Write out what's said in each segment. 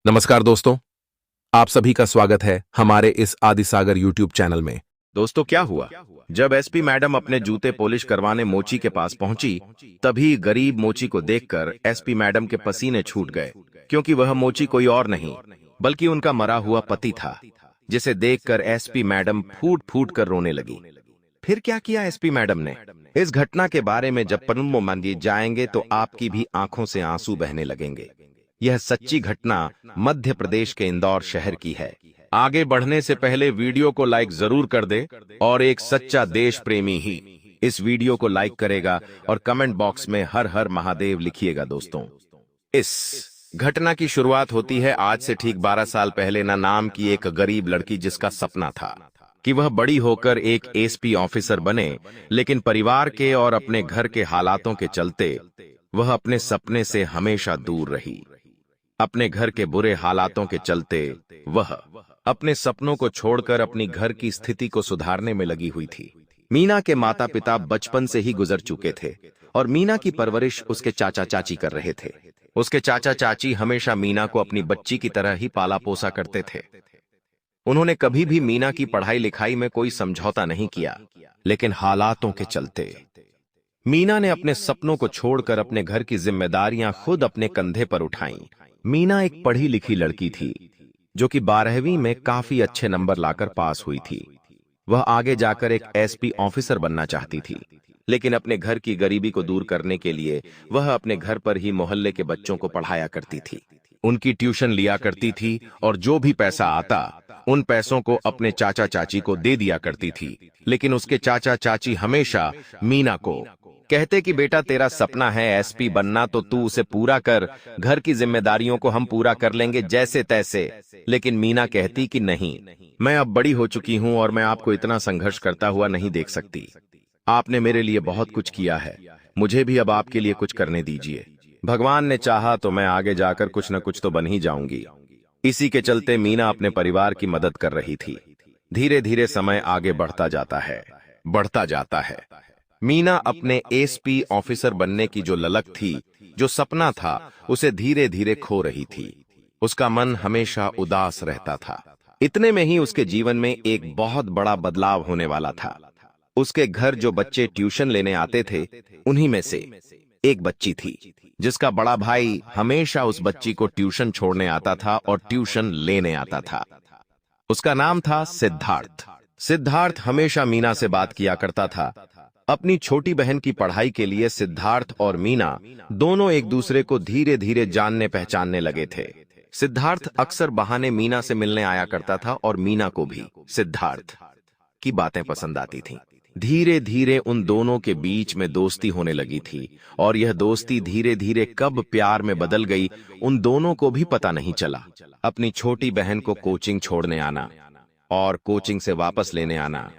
नमस्कार दोस्तों, आप सभी का स्वागत है हमारे इस आदिसागर यूट्यूब चैनल में। दोस्तों, क्या हुआ? जब एसपी मैडम अपने जूते पॉलिश करवाने मोची के पास पहुंची, तभी गरीब मोची को देखकर एसपी मैडम के पसीने छूट गए, क्योंकि वह मोची कोई और नहीं बल्कि उनका मरा हुआ पति था, जिसे देखकर एसपी मैडम फूट फूट कर रोने लगी। फिर क्या किया एसपी मैडम ने? इस घटना के बारे में जब पन्नों मांगे जाएंगे तो आपकी भी आंखों से आंसू बहने लगेंगे। यह सच्ची घटना मध्य प्रदेश के इंदौर शहर की है। आगे बढ़ने से पहले वीडियो को लाइक जरूर कर दे, और एक सच्चा देश प्रेमी ही इस वीडियो को लाइक करेगा और कमेंट बॉक्स में हर हर महादेव लिखिएगा। दोस्तों, इस घटना की शुरुआत होती है आज से ठीक 12 साल पहले नाम की एक गरीब लड़की, जिसका सपना था कि वह बड़ी होकर एक एसपी ऑफिसर बने, लेकिन परिवार के और अपने घर के हालातों के चलते वह अपने सपने से हमेशा दूर रही। अपने घर के बुरे हालातों के चलते वह अपने सपनों को छोड़कर अपनी घर की स्थिति को सुधारने में लगी हुई थी। मीना के माता पिता बचपन से ही गुजर चुके थे और मीना की परवरिश उसके चाचा चाची कर रहे थे। उसके चाचा चाची हमेशा मीना को अपनी बच्ची की तरह ही पाला पोसा करते थे। उन्होंने कभी भी मीना की पढ़ाई लिखाई में कोई समझौता नहीं किया, लेकिन हालातों के चलते मीना ने अपने सपनों को छोड़कर अपने घर की जिम्मेदारियां खुद अपने कंधे पर उठाईं। मीना एक पढ़ी लिखी लड़की थी, जो कि 12वीं में काफी अच्छे नंबर लाकर पास हुई थी। वह आगे जाकर एक एसपी ऑफिसर बनना चाहती थी, लेकिन अपने घर की गरीबी को दूर करने के लिए वह अपने घर पर ही मोहल्ले के बच्चों को पढ़ाया करती थी। उनकी ट्यूशन लिया करती थी और जो भी पैसा आता उन पैसों को अपने चाचा चाची को दे दिया करती थी। लेकिन उसके चाचा चाची हमेशा मीना को कहते कि बेटा, तेरा सपना है एसपी बनना, तो तू उसे पूरा कर, घर की जिम्मेदारियों को हम पूरा कर लेंगे जैसे तैसे। लेकिन मीना कहती कि नहीं, मैं अब बड़ी हो चुकी हूं और मैं आपको इतना संघर्ष करता हुआ नहीं देख सकती। आपने मेरे लिए बहुत कुछ किया है, मुझे भी अब आपके लिए कुछ करने दीजिए। भगवान ने चाहा तो मैं आगे जाकर कुछ न कुछ तो बन ही जाऊंगी। इसी के चलते मीना अपने परिवार की मदद कर रही थी। धीरे धीरे समय आगे बढ़ता जाता है। मीना अपने एसपी ऑफिसर बनने की जो ललक थी, जो सपना था, उसे धीरे धीरे खो रही थी। उसका मन हमेशा उदास रहता था। इतने में ही उसके जीवन में एक बहुत बड़ा बदलाव होने वाला था। उसके घर जो बच्चे ट्यूशन लेने आते थे, उन्हीं में से एक बच्ची थी, जिसका बड़ा भाई हमेशा उस बच्ची को ट्यूशन छोड़ने आता था और ट्यूशन लेने आता था। उसका नाम था सिद्धार्थ। सिद्धार्थ हमेशा मीना से बात किया करता था। अपनी छोटी बहन की पढ़ाई के लिए सिद्धार्थ और मीना दोनों एक दूसरे को धीरे धीरे जानने पहचानने लगे थे। सिद्धार्थ अक्सर बहाने मीना से मिलने आया करता था और मीना को भी सिद्धार्थ की बातें पसंद आती थीं। धीरे धीरे उन दोनों के बीच में दोस्ती होने लगी थी, और यह दोस्ती धीरे धीरे कब प्यार में बदल गई, उन दोनों को भी पता नहीं चला। अपनी छोटी बहन को कोचिंग छोड़ने आना और कोचिंग से वापस लेने आना,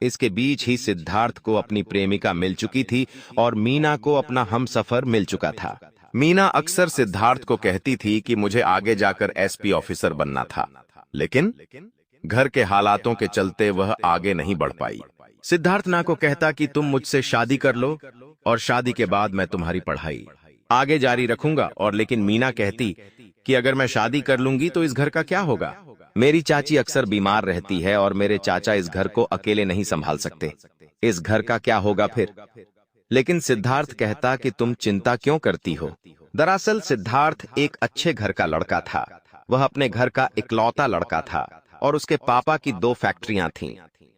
इसके बीच ही सिद्धार्थ को अपनी प्रेमिका मिल चुकी थी और मीना को अपना हमसफर मिल चुका था। मीना अक्सर सिद्धार्थ को कहती थी कि मुझे आगे जाकर एसपी ऑफिसर बनना था, लेकिन घर के हालातों के चलते वह आगे नहीं बढ़ पाई। सिद्धार्थ ना को कहता कि तुम मुझसे शादी कर लो और शादी के बाद मैं तुम्हारी पढ़ाई आगे जारी रखूंगा, और लेकिन मीना कहती कि अगर मैं शादी कर लूंगी तो इस घर का क्या होगा? मेरी चाची अक्सर बीमार रहती है और मेरे चाचा इस घर को अकेले नहीं संभाल सकते। इस घर का क्या होगा फिर? लेकिन सिद्धार्थ कहता कि तुम चिंता क्यों करती हो? दरअसल सिद्धार्थ एक अच्छे घर का लड़का था। वह अपने घर का इकलौता लड़का था और उसके पापा की 2 फैक्ट्रियां थीं,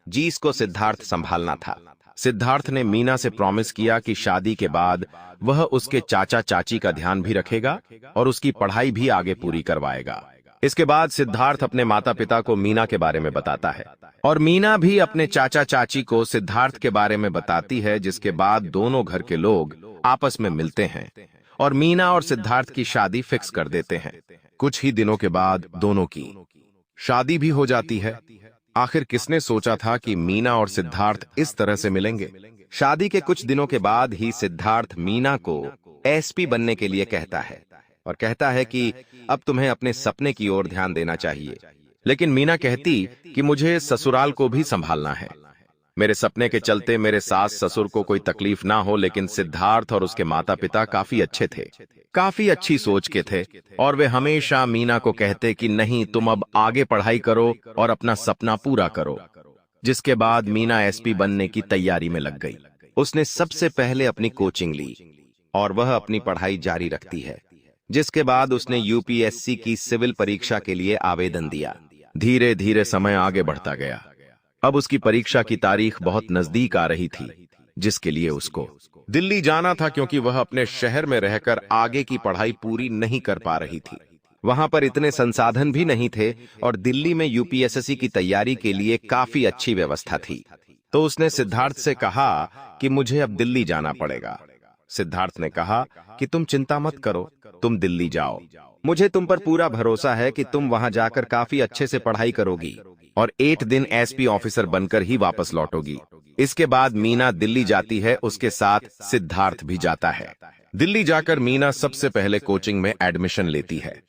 जिसको सिद्धार्थ संभालना था। सिद्धार्थ ने मीना से प्रॉमिस किया कि शादी के बाद वह उसके चाचा चाची का ध्यान भी रखेगा और उसकी पढ़ाई भी आगे पूरी करवाएगा। इसके बाद सिद्धार्थ अपने माता पिता को मीना के बारे में बताता है और मीना भी अपने चाचा चाची को सिद्धार्थ के बारे में बताती है, जिसके बाद दोनों घर के लोग आपस में मिलते हैं और मीना और सिद्धार्थ की शादी फिक्स कर देते हैं। कुछ ही दिनों के बाद दोनों की शादी भी हो जाती है। आखिर किसने सोचा था कि मीना और सिद्धार्थ इस तरह से मिलेंगे? शादी के कुछ दिनों के बाद ही सिद्धार्थ मीना को एसपी बनने के लिए कहता है और कहता है कि अब तुम्हें अपने सपने की ओर ध्यान देना चाहिए। लेकिन मीना कहती कि मुझे ससुराल को भी संभालना है। मेरे सपने के चलते मेरे सास ससुर को कोई तकलीफ ना हो, लेकिन सिद्धार्थ और उसके माता पिता काफी अच्छे थे, काफी अच्छी सोच के थे, और वे हमेशा मीना को कहते कि नहीं, तुम अब आगे पढ़ाई करो और अपना सपना पूरा करो। जिसके बाद मीना एसपी बनने की तैयारी में लग गई। उसने सबसे पहले अपनी कोचिंग ली और वह अपनी पढ़ाई जारी रखती है। जिसके बाद उसने यूपीएससी की सिविल परीक्षा के लिए आवेदन दिया। धीरे धीरे समय आगे बढ़ता गया। अब उसकी परीक्षा की तारीख बहुत नजदीक आ रही थी, जिसके लिए उसको दिल्ली जाना था, क्योंकि वह अपने शहर में रहकर आगे की पढ़ाई पूरी नहीं कर पा रही थी। वहां पर इतने संसाधन भी नहीं थे और दिल्ली में यूपीएससी की तैयारी के लिए काफी अच्छी व्यवस्था थी। तो उसने सिद्धार्थ से कहा कि मुझे अब दिल्ली जाना पड़ेगा। सिद्धार्थ ने कहा कि तुम चिंता मत करो, तुम दिल्ली जाओ, मुझे तुम पर पूरा भरोसा है कि तुम वहां जाकर काफी अच्छे से पढ़ाई करोगी और 8 दिन एसपी ऑफिसर बनकर ही वापस लौटोगी। इसके बाद मीना दिल्ली जाती है, उसके साथ सिद्धार्थ भी जाता है। दिल्ली जाकर मीना सबसे पहले कोचिंग में एडमिशन लेती है।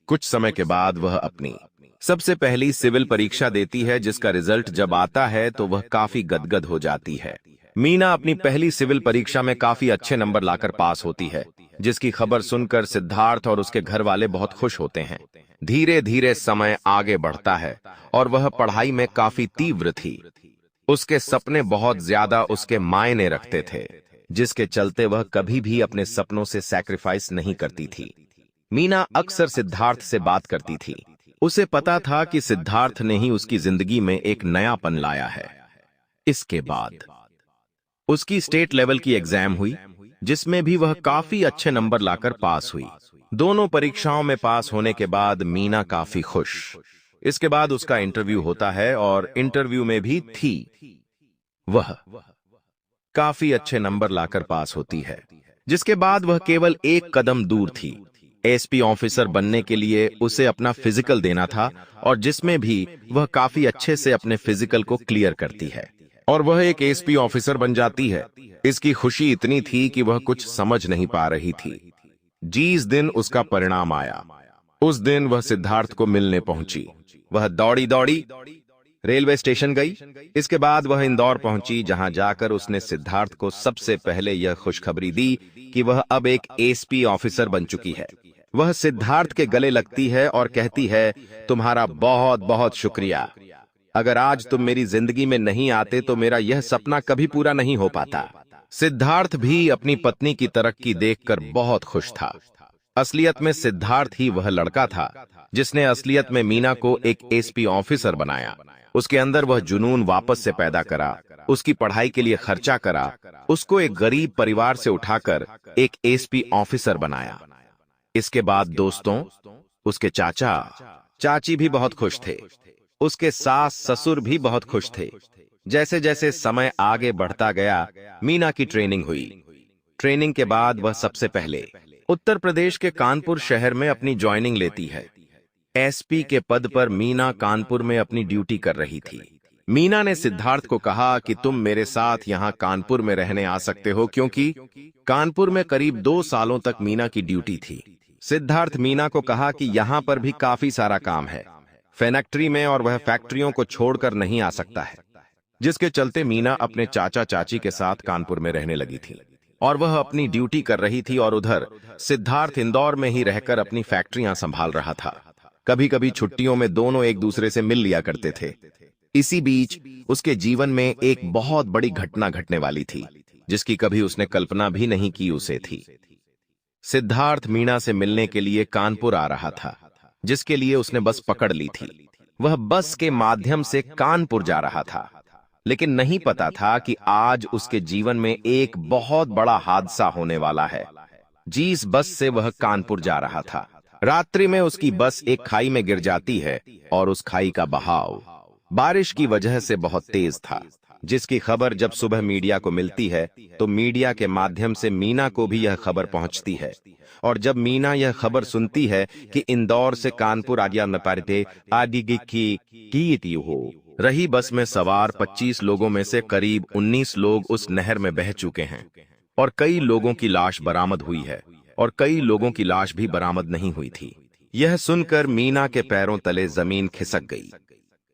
कुछ समय के बाद वह अपनी सबसे पहली सिविल परीक्षा देती है, जिसका रिजल्ट जब आता है तो वह काफी गदगद हो जाती है। मीना अपनी पहली सिविल परीक्षा में काफी अच्छे नंबर लाकर पास होती है, जिसकी खबर सुनकर सिद्धार्थ और उसके घर वाले बहुत खुश होते हैं। धीरे धीरे समय आगे बढ़ता है और वह पढ़ाई में काफी तीव्र थी। उसके सपने बहुत ज्यादा उसके मायने रखते थे, जिसके चलते वह कभी भी अपने सपनों से सैक्रिफाइस नहीं करती थी। मीना अक्सर सिद्धार्थ से बात करती थी। उसे पता था कि सिद्धार्थ ने ही उसकी जिंदगी में एक नयापन लाया है। इसके बाद उसकी स्टेट लेवल की एग्जाम हुई, जिसमें भी वह काफी अच्छे नंबर लाकर पास हुई। दोनों परीक्षाओं में पास होने के बाद मीना काफी खुश। इसके बाद उसका इंटरव्यू होता है और इंटरव्यू में भी थी वह काफी अच्छे नंबर लाकर पास होती है, जिसके बाद वह केवल एक कदम दूर थी। एसपी ऑफिसर बनने के लिए उसे अपना फिजिकल देना था और जिसमें भी वह काफी अच्छे से अपने फिजिकल को क्लियर करती है और वह एक एसपी ऑफिसर बन जाती है। इसकी खुशी इतनी थी कि वह कुछ समझ नहीं पा रही थी। जिस दिन उसका परिणाम आया, उस दिन वह सिद्धार्थ को मिलने पहुंची। वह दौड़ी दौड़ी रेलवे स्टेशन गई। इसके बाद वह इंदौर पहुंची, जहां जाकर उसने सिद्धार्थ को सबसे पहले यह खुशखबरी दी कि वह अब एक एसपी ऑफिसर बन चुकी है। वह सिद्धार्थ के गले लगती है और कहती है, तुम्हारा बहुत बहुत शुक्रिया। अगर आज तुम मेरी जिंदगी में नहीं आते तो मेरा यह सपना कभी पूरा नहीं हो पाता। सिद्धार्थ भी अपनी पत्नी की तरक्की देखकर बहुत खुश था। असलियत में सिद्धार्थ ही वह लड़का था जिसने असलियत में मीना को एक एसपी ऑफिसर बनाया। उसके अंदर वह जुनून वापस से पैदा करा, उसकी पढ़ाई के लिए खर्चा करा, उसको एक गरीब परिवार से उठाकर एक एसपी ऑफिसर बनाया। इसके बाद दोस्तों, उसके चाचा चाची भी बहुत खुश थे। उसके सास ससुर भी बहुत खुश थे। जैसे जैसे समय आगे बढ़ता गया, मीना की ट्रेनिंग हुई। ट्रेनिंग के बाद वह सबसे पहले उत्तर प्रदेश के कानपुर शहर में अपनी ज्वाइनिंग लेती है। एसपी के पद पर मीना कानपुर में अपनी ड्यूटी कर रही थी। मीना ने सिद्धार्थ को कहा कि तुम मेरे साथ यहाँ कानपुर में रहने आ सकते हो, क्योंकि कानपुर में करीब 2 सालों तक मीना की ड्यूटी थी। सिद्धार्थ मीना को कहा कि यहाँ पर भी काफी सारा काम है फैक्ट्री में, और वह फैक्ट्रियों को छोड़कर नहीं आ सकता है। जिसके चलते मीना अपने चाचा चाची के साथ कानपुर में रहने लगी थी और वह अपनी ड्यूटी कर रही थी, और उधर सिद्धार्थ इंदौर में ही रहकर अपनी फैक्ट्रियां संभाल रहा था। कभी कभी छुट्टियों में दोनों एक दूसरे से मिल लिया करते थे। इसी बीच उसके जीवन में एक बहुत बड़ी घटना घटने वाली थी, जिसकी कभी उसने कल्पना भी नहीं की उसे थी। सिद्धार्थ मीना से मिलने के लिए कानपुर आ रहा था, जिसके लिए उसने बस पकड़ ली थी। वह बस के माध्यम से कानपुर जा रहा था, लेकिन नहीं पता था कि आज उसके जीवन में एक बहुत बड़ा हादसा होने वाला है। जिस बस से वह कानपुर जा रहा था, रात्रि में उसकी बस एक खाई में गिर जाती है और उस खाई का बहाव बारिश की वजह से बहुत तेज था, जिसकी खबर जब सुबह मीडिया को मिलती है तो मीडिया के माध्यम से मीना को भी यह खबर पहुंचती है। और जब मीना यह खबर सुनती है कि इंदौर से कानपुर आज्ञा न पारते आदि की हो रही बस में सवार 25 लोगों में से करीब 19 लोग उस नहर में बह चुके हैं और कई लोगों की लाश बरामद हुई है और कई लोगों की लाश भी बरामद नहीं हुई थी। यह सुनकर मीना के पैरों तले जमीन खिसक गई।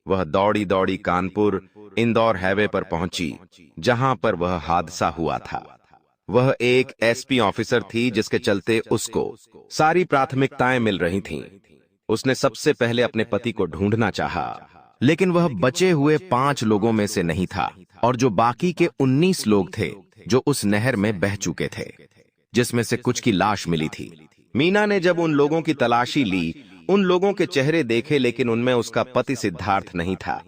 वह दौड़ी दौड़ी कानपुर इंदौर हाईवे पर पहुंची, जहां पर वह हादसा हुआ था। वह एक एसपी ऑफिसर थी, जिसके चलते उसको सारी प्राथमिकताएं मिल रही थीं। उसने सबसे पहले अपने पति को ढूंढना चाहा, लेकिन वह बचे हुए 5 लोगों में से नहीं था, और जो बाकी के 19 लोग थे जो उस नहर में बह चुके थे, जिसमें से कुछ की लाश मिली थी। मीना ने जब उन लोगों की तलाशी ली, उन लोगों के चेहरे देखे, लेकिन उनमें उसका पति सिद्धार्थ नहीं था।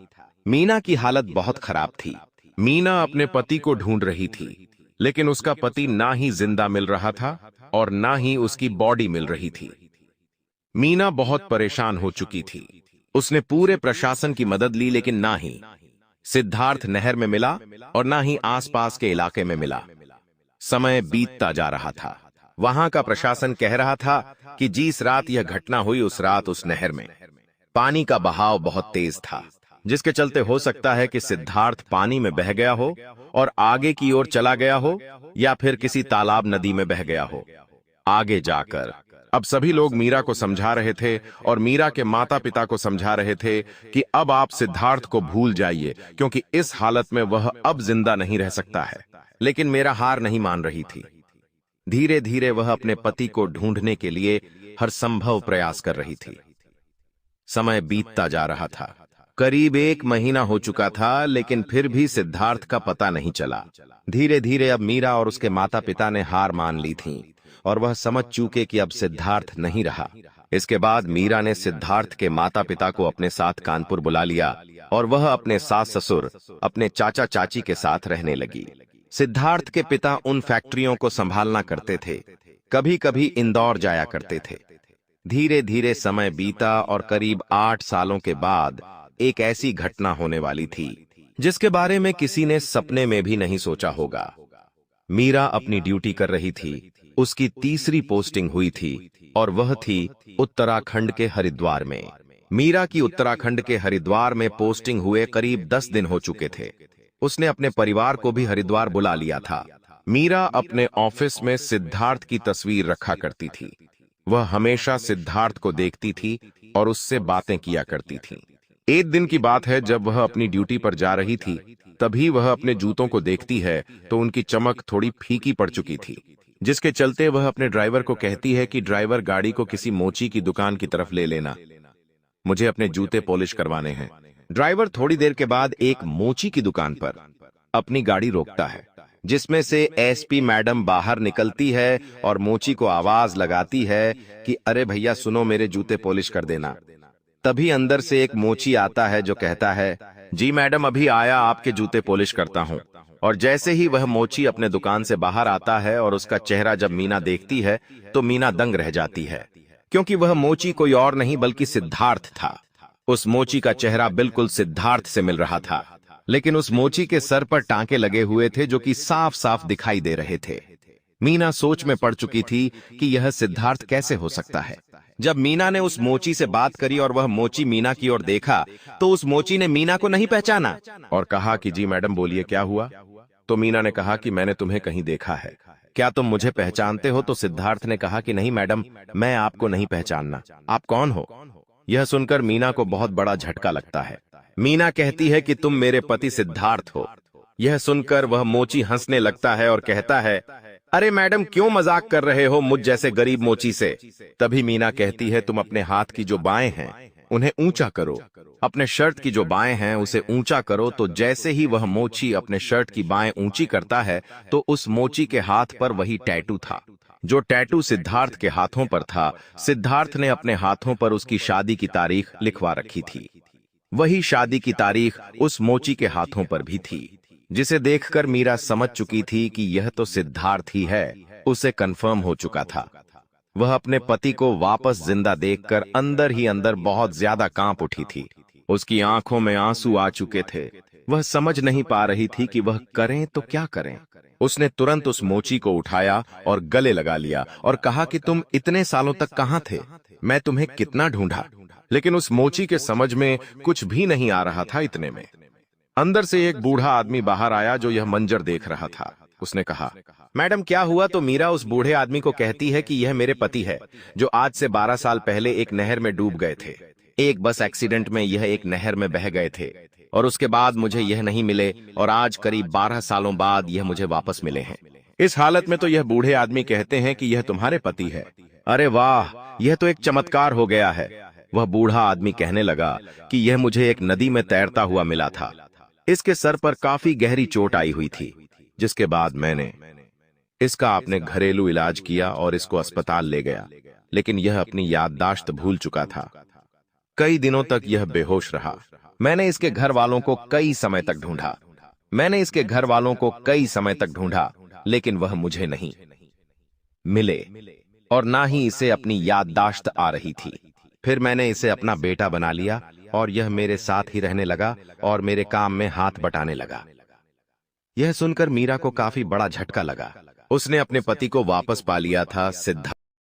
मीना की हालत बहुत खराब थी। मीना अपने पति को ढूंढ रही थी, लेकिन उसका पति ना ही जिंदा मिल रहा था और ना ही उसकी बॉडी मिल रही थी। मीना बहुत परेशान हो चुकी थी। उसने पूरे प्रशासन की मदद ली, लेकिन ना ही सिद्धार्थ नहर में मिला और ना ही आसपास के इलाके में मिला। समय बीतता जा रहा था। वहां का प्रशासन कह रहा था कि जिस रात यह घटना हुई, उस रात उस नहर में पानी का बहाव बहुत तेज था, जिसके चलते हो सकता है कि सिद्धार्थ पानी में बह गया हो और आगे की ओर चला गया हो, या फिर किसी तालाब नदी में बह गया हो। आगे जाकर अब सभी लोग मीरा को समझा रहे थे और मीरा के माता पिता को समझा रहे थे कि अब आप सिद्धार्थ को भूल जाइए, क्योंकि इस हालत में वह अब जिंदा नहीं रह सकता है। लेकिन मेरा हार नहीं मान रही थी। धीरे धीरे वह अपने पति को ढूंढने के लिए हर संभव प्रयास कर रही थी। समय बीतता जा रहा था। करीब 1 महीना हो चुका था, लेकिन फिर भी सिद्धार्थ का पता नहीं चला। धीरे धीरे अब मीरा और उसके माता पिता ने हार मान ली थी और वह समझ चुके कि अब सिद्धार्थ नहीं रहा। इसके बाद मीरा ने सिद्धार्थ के माता पिता को अपने साथ कानपुर बुला लिया और वह अपने सास ससुर, अपने चाचा चाची के साथ रहने लगी। सिद्धार्थ के पिता उन फैक्ट्रियों को संभालना करते थे, कभी कभी इंदौर जाया करते थे। धीरे धीरे समय बीता और करीब 8 सालों के बाद एक ऐसी घटना होने वाली थी जिसके बारे में किसी ने सपने में भी नहीं सोचा होगा। मीरा अपनी ड्यूटी कर रही थी। उसकी 3री पोस्टिंग हुई थी और वह थी उत्तराखंड के हरिद्वार में। मीरा की उत्तराखंड के हरिद्वार में पोस्टिंग हुए करीब 10 दिन हो चुके थे। उसने अपने परिवार को भी हरिद्वार बुला लिया था। मीरा अपने ऑफिस में सिद्धार्थ की तस्वीर रखा करती थी। वह हमेशा सिद्धार्थ को देखती थी और उससे बातें किया करती थी। एक दिन की बात है, जब वह अपनी ड्यूटी पर जा रही थी, तभी वह अपने जूतों को देखती है तो उनकी चमक थोड़ी फीकी पड़ चुकी थी, जिसके चलते वह अपने ड्राइवर को कहती है कि ड्राइवर, गाड़ी को किसी मोची की दुकान की तरफ ले लेना, मुझे अपने जूते पॉलिश करवाने हैं। ड्राइवर थोड़ी देर के बाद एक मोची की दुकान पर अपनी गाड़ी रोकता है, जिसमें से एसपी मैडम बाहर निकलती है और मोची को आवाज लगाती है कि अरे भैया सुनो, मेरे जूते पॉलिश कर देना। तभी अंदर से एक मोची आता है जो कहता है, जी मैडम अभी आया, आपके जूते पॉलिश करता हूं। और जैसे ही वह मोची अपने दुकान से बाहर आता है और उसका चेहरा जब मीना देखती है तो मीना दंग रह जाती है, क्योंकि वह मोची कोई और नहीं बल्कि सिद्धार्थ था। उस मोची का चेहरा बिल्कुल सिद्धार्थ से मिल रहा था, लेकिन उस मोची के सर पर टांके लगे हुए थे जो कि साफ साफ दिखाई दे रहे थे। मीना सोच में पड़ चुकी थी कि यह सिद्धार्थ कैसे हो सकता है। जब मीना ने उस मोची से बात करी और वह मोची मीना की ओर देखा, तो उस मोची ने मीना को नहीं पहचाना और कहा कि जी मैडम बोलिए क्या हुआ। तो मीना ने कहा कि मैंने तुम्हें कहीं देखा है, क्या तुम मुझे पहचानते हो। तो सिद्धार्थ ने कहा कि नहीं मैडम, मैं आपको नहीं पहचानना, आप कौन हो। यह सुनकर मीना को बहुत बड़ा झटका लगता है। मीना कहती है कि तुम मेरे पति सिद्धार्थ हो। यह सुनकर वह मोची हंसने लगता है और कहता है, अरे मैडम क्यों मजाक कर रहे हो मुझ जैसे गरीब मोची से। तभी मीना कहती है, तुम अपने हाथ की जो बाएं हैं उन्हें ऊंचा करो, अपने शर्ट की जो बाएं हैं उसे ऊंचा करो। तो जैसे ही वह मोची अपने शर्ट की बाएं ऊंची करता है तो उस मोची के हाथ पर वही टैटू था जो टैटू सिद्धार्थ के हाथों पर था। सिद्धार्थ ने अपने हाथों पर उसकी शादी की तारीख लिखवा रखी थी। वही शादी की तारीख उस मोची के हाथों पर भी थी, जिसे देखकर मीरा समझ चुकी थी कि यह तो सिद्धार्थ ही है। उसे कंफर्म हो चुका था। वह अपने पति को वापस जिंदा देखकर अंदर ही अंदर बहुत ज्यादा कांप उठी थी। उसकी आंखों में आंसू आ चुके थे। वह समझ नहीं पा रही थी कि वह करें तो क्या करें। उसने तुरंत उस मोची को उठाया और गले लगा लिया और कहा कि तुम इतने सालों तक कहां थे, मैं तुम्हें कितना ढूंढा। लेकिन उस मोची के समझ में कुछ भी नहीं आ रहा था। इतने में अंदर से एक बूढ़ा आदमी बाहर आया जो यह मंजर देख रहा था। उसने कहा, मैडम क्या हुआ। तो मीरा उस बूढ़े आदमी को कहती है कि यह मेरे पति है, जो आज से 12 साल पहले एक नहर में डूब गए थे। एक बस एक्सीडेंट में यह एक नहर में बह गए थे। और उसके बाद मुझे यह नहीं मिले और आज करीब 12 सालों बाद यह मुझे वापस मिले हैं। इस हालत में तो यह बूढ़े आदमी कहते हैं कि यह तुम्हारे पति है। अरे वाह, यह तो एक चमत्कार हो गया है। वह बूढ़ा आदमी कहने लगा कि यह मुझे एक नदी में तैरता हुआ मिला था। इसके सर पर काफी गहरी चोट आई हुई थी, जिसके बाद मैंने इसका अपने घरेलू इलाज किया और इसको अस्पताल ले गया, लेकिन यह अपनी याददाश्त भूल चुका था। कई दिनों तक यह बेहोश रहा। मैंने इसके घर वालों को कई समय तक ढूंढा, लेकिन वह मुझे नहीं मिले और ना ही इसे अपनी याददाश्त आ रही थी। फिर मैंने इसे अपना बेटा बना लिया और यह मेरे साथ ही रहने लगा और मेरे काम में हाथ बटाने लगा। यह सुनकर मीरा को काफी बड़ा झटका लगा। उसने अपने पति को वापस पा लिया था। सिद्धार्थ